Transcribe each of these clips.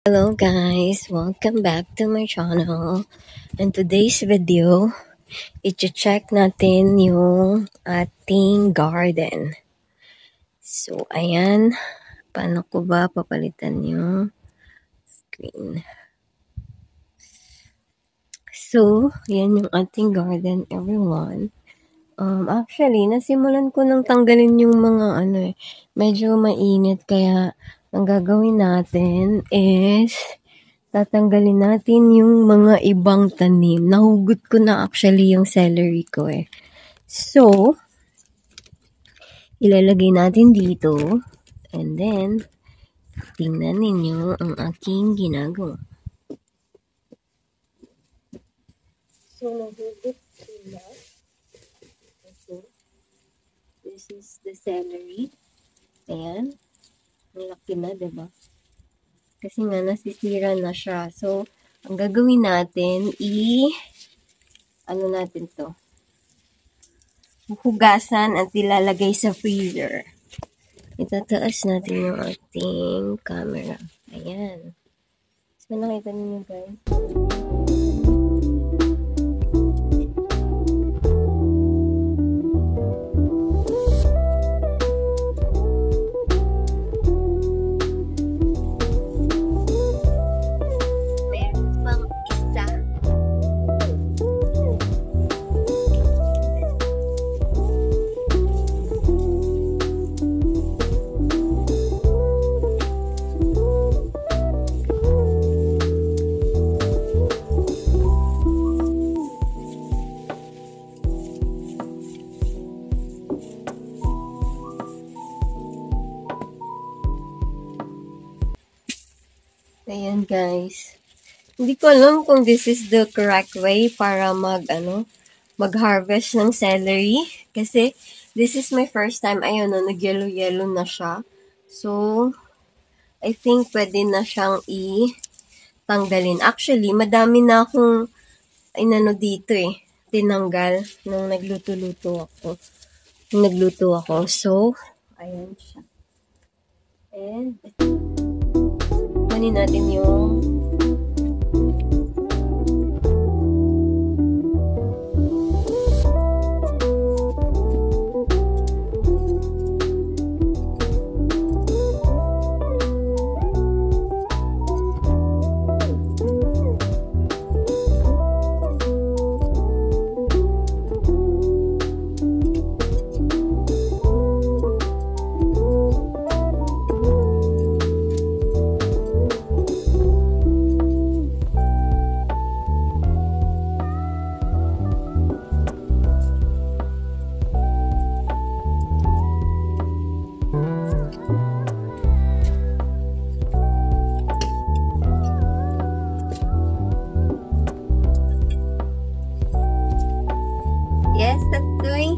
Hello guys, welcome back to my channel. In today's video, i-check natin yung ating garden. So, ayan. Paano ko ba papalitan yung screen? So, yan yung ating garden, everyone. Actually, nasimulan ko nang tanggalin yung mga medyo mainit, kaya ang gagawin natin is tatanggalin natin yung mga ibang tanim. Nahugot ko na actually yung celery ko eh. So, ilalagay natin dito. And then, tingnan ninyo ang aking ginagawa. So, nahugot ko na. So, this is the celery. Ayan. Ang laki na, diba? Kasi nga, nasisira na siya. So, ang gagawin natin, natin to? Hugasan at ilalagay sa freezer. Itataas natin yung ating camera. Ayan. So, nakita niyo guys. Ayan guys. Hindi ko alam kung this is the correct way para mag-harvest ng celery. Kasi this is my first time. Ayun, nag-yellow-yellow na siya. So, I think pwede na siyang tanggalin. Actually, madami na akong dito tinanggal nung nagluto ako. So, ayan siya. And, kunin natin yung yes, that's doing.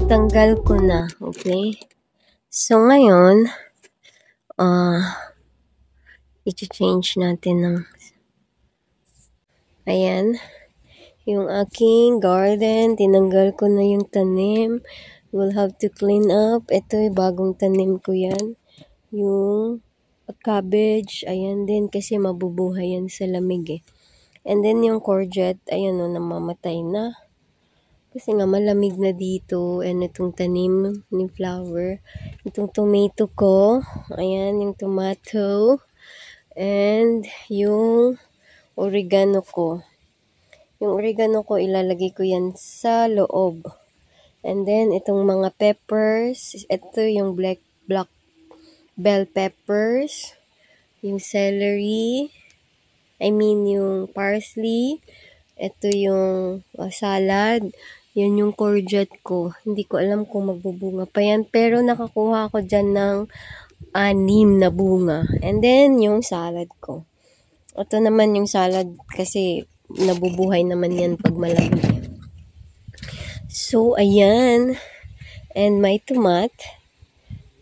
Natanggal ko na. Okay. So, ngayon, i-change natin ng, ayan, yung aking garden. Tinanggal ko na yung tanim. We'll have to clean up. Ito, bagong tanim ko yan. Yung cabbage, ayan din, kasi mabubuhay yan sa lamig eh. And then, yung courgette, ayan o, namamatay na. Kasi nga malamig na dito. And itong tanim ni flower. Itong tomato ko. Ayan, yung tomato. And yung oregano ko. Yung oregano ko, ilalagay ko yan sa loob. And then, itong mga peppers. Ito yung black bell peppers. Yung celery. Yung parsley. Ito yung salad. Yan yung courgette ko. Hindi ko alam kung magbubunga pa yan. Pero nakakuha ako dyan ng 6 na bunga. And then, yung salad ko. Ito naman yung salad kasi nabubuhay naman yan pag malamig. So, ayan. And may tomat.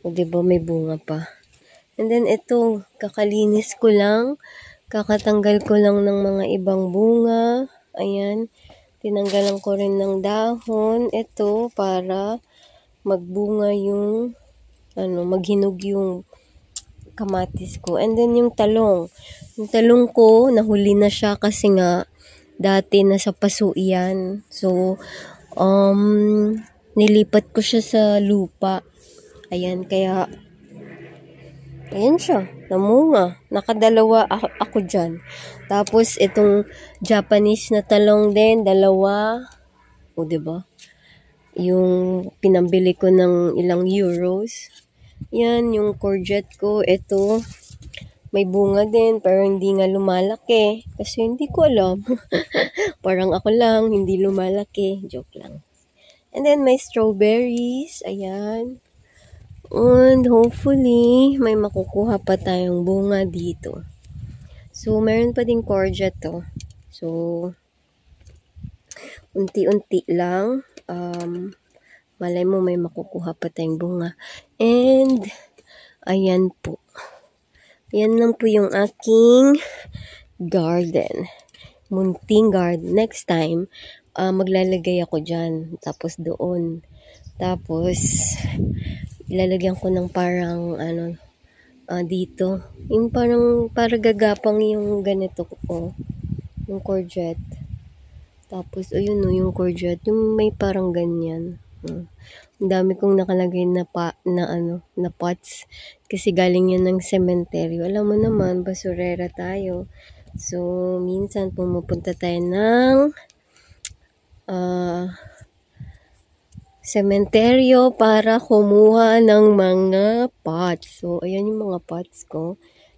O, diba may bunga pa. And then, ito, kakalinis ko lang. Kakatanggal ko lang ng mga ibang bunga. Ayan. Tinanggalan ko rin ng dahon. Ito, para magbunga yung, maghinog yung kamatis ko. And then, yung talong. Yung talong ko, nahuli na siya kasi nga, dati nasa paso yan. So, nilipat ko siya sa lupa. Ayan, kaya, ayan siya, namunga. Nakadalawa ako dyan. Tapos, itong Japanese na talong din, 2. O, diba? Yung pinambili ko ng ilang euros. Yan, yung courgette ko. Ito, may bunga din, pero hindi nga lumalaki. Kasi hindi ko alam. Parang ako lang, hindi lumalaki. Joke lang. And then, may strawberries. Ayan. And hopefully, may makukuha pa tayong bunga dito. So, meron pa ding courgette to. So, unti-unti lang. Malay mo may makukuha pa tayong bunga. And, ayan po. Yan lang po yung aking garden. Munting garden. Next time, maglalagay ako dyan. Tapos doon. Tapos, ilalagyan ko ng parang, dito. Yung parang, gagapang yung ganito ko. Yung courgette. Tapos, ayun o, yung courgette. Yung may parang ganyan. Ang dami kong nakalagay na pots. Kasi galing yun ng sementeryo. Alam mo naman, basurera tayo. So, minsan pumupunta tayo ng sementeryo para kumuha ng mga pots. So, ayan yung mga pots ko.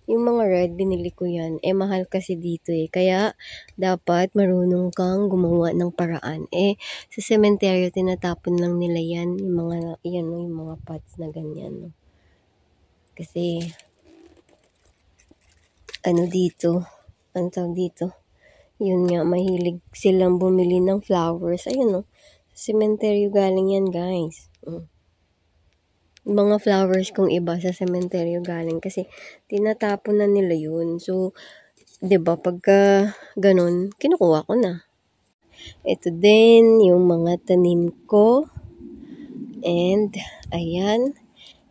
Yung mga red, binili ko yan. Mahal kasi dito eh. Kaya, dapat marunong kang gumawa ng paraan. Sa sementeryo, tinatapon lang nila yan. Yung mga pots na ganyan. No? Kasi, dito? Ano tawag dito? Yun nga, mahilig silang bumili ng flowers. Ayun, no? Sa sementeryo galing yan, guys. Mga flowers kong iba sa sementeryo galing kasi tinatapon na nila yun. So, 'di ba pagka ganun, kinukuha ko na. Ito din yung mga tanim ko. And ayan,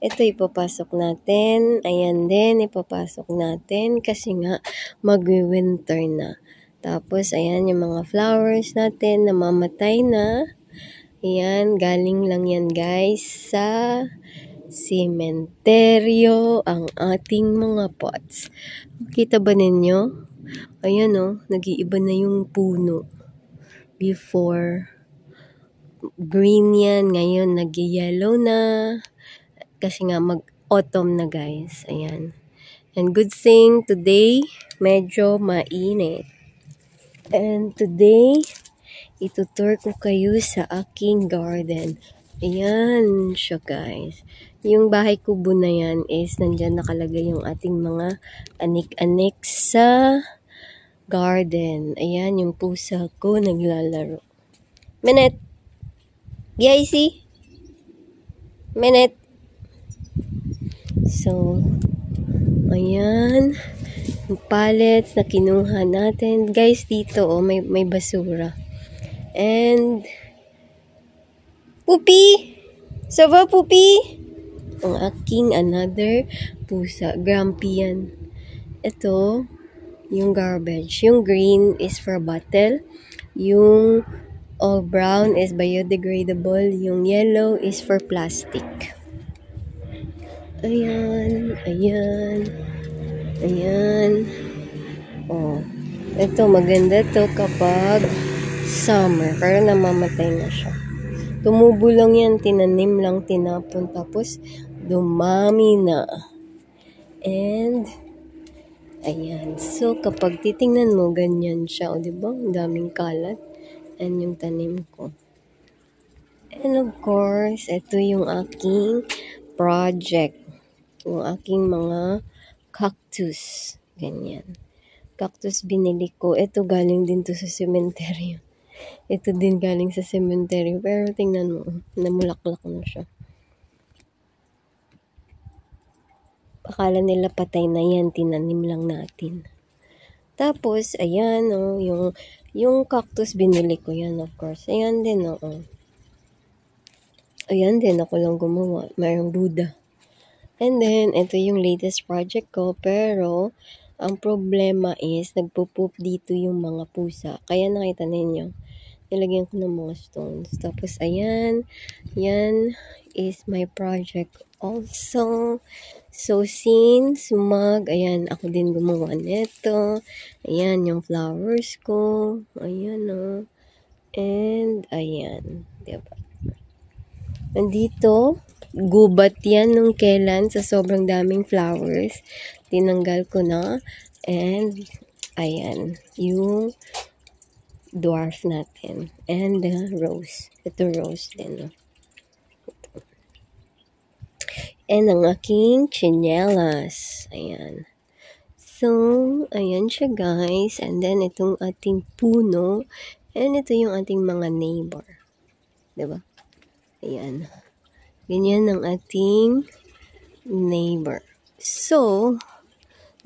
ito ipapasok natin. Ayan din ipapasok natin kasi nga mag-winter na. Tapos ayan yung mga flowers natin namamatay na. Ayan, galing lang yan guys sa sementeryo ang ating mga pots. Kita ba ninyo? Ayan o, nag-iiba na yung puno. Before, green yan. Ngayon, nag-yellow na. Kasi nga, mag-autumn na guys. Ayan. And good thing, today, medyo mainit. And today, itutur ko kayo sa aking garden. Ayan siya guys. Yung bahay kubo na yan is nandyan nakalagay yung ating mga anik-anik sa garden. Ayan yung pusa ko naglalaro. Minute! Gacy! Minute. So, ayan. Yung pallets na kinuha natin. Guys, dito, oh, may basura. And, Pupi! Sava, Pupi! Ang aking another pusa. Grumpy yan. Ito, yung garbage. Yung green is for bottle. Yung all brown is biodegradable. Yung yellow is for plastic. Ayan, ayan, ayan. Oh, ito maganda to kapag summer. Pero namamatay na siya. Tumubo lang yan, tinanim lang, tinapon. Tapos, dumami na. And, ayan. So, kapag titingnan mo, ganyan siya. O, diba? Ang daming kalat. And yung tanim ko. And of course, ito yung aking project. Yung aking mga cactus. Ganyan. Cactus binili ko. Ito galing din to sa cemetery. Ito din galing sa cemetery. Pero tingnan mo, namulaklak na siya. Akala nila patay na yan, tinanim lang natin. Tapos, ayan, oh, yung cactus binili ko yan, of course. Ayan din, oh. Ayan din, ako lang gumawa. Mayroong Buddha. And then, ito yung latest project ko. Pero, ang problema is, nagpo-poop dito yung mga pusa. Kaya nakita ninyo, nilagyan ko ng mga stones. Tapos, ayan. Yan is my project also. So, since ayan, ako din gumawa nito. Ayan, yung flowers ko. Ayan, oh. And, ayan. Diba? Nandito, gubat yan nung kailan sa sobrang daming flowers. Tinanggal ko na. And, ayan, yung dwarf natin. And rose. Ito rose din. And ang aking chinelas. Ayan. So, ayan siya guys. And then, itong ating puno. And ito yung ating mga neighbor. Diba? Ayan. Ganyan ang ating neighbor. So,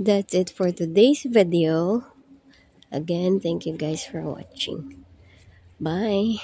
that's it for today's video. Again, thank you guys for watching. Bye!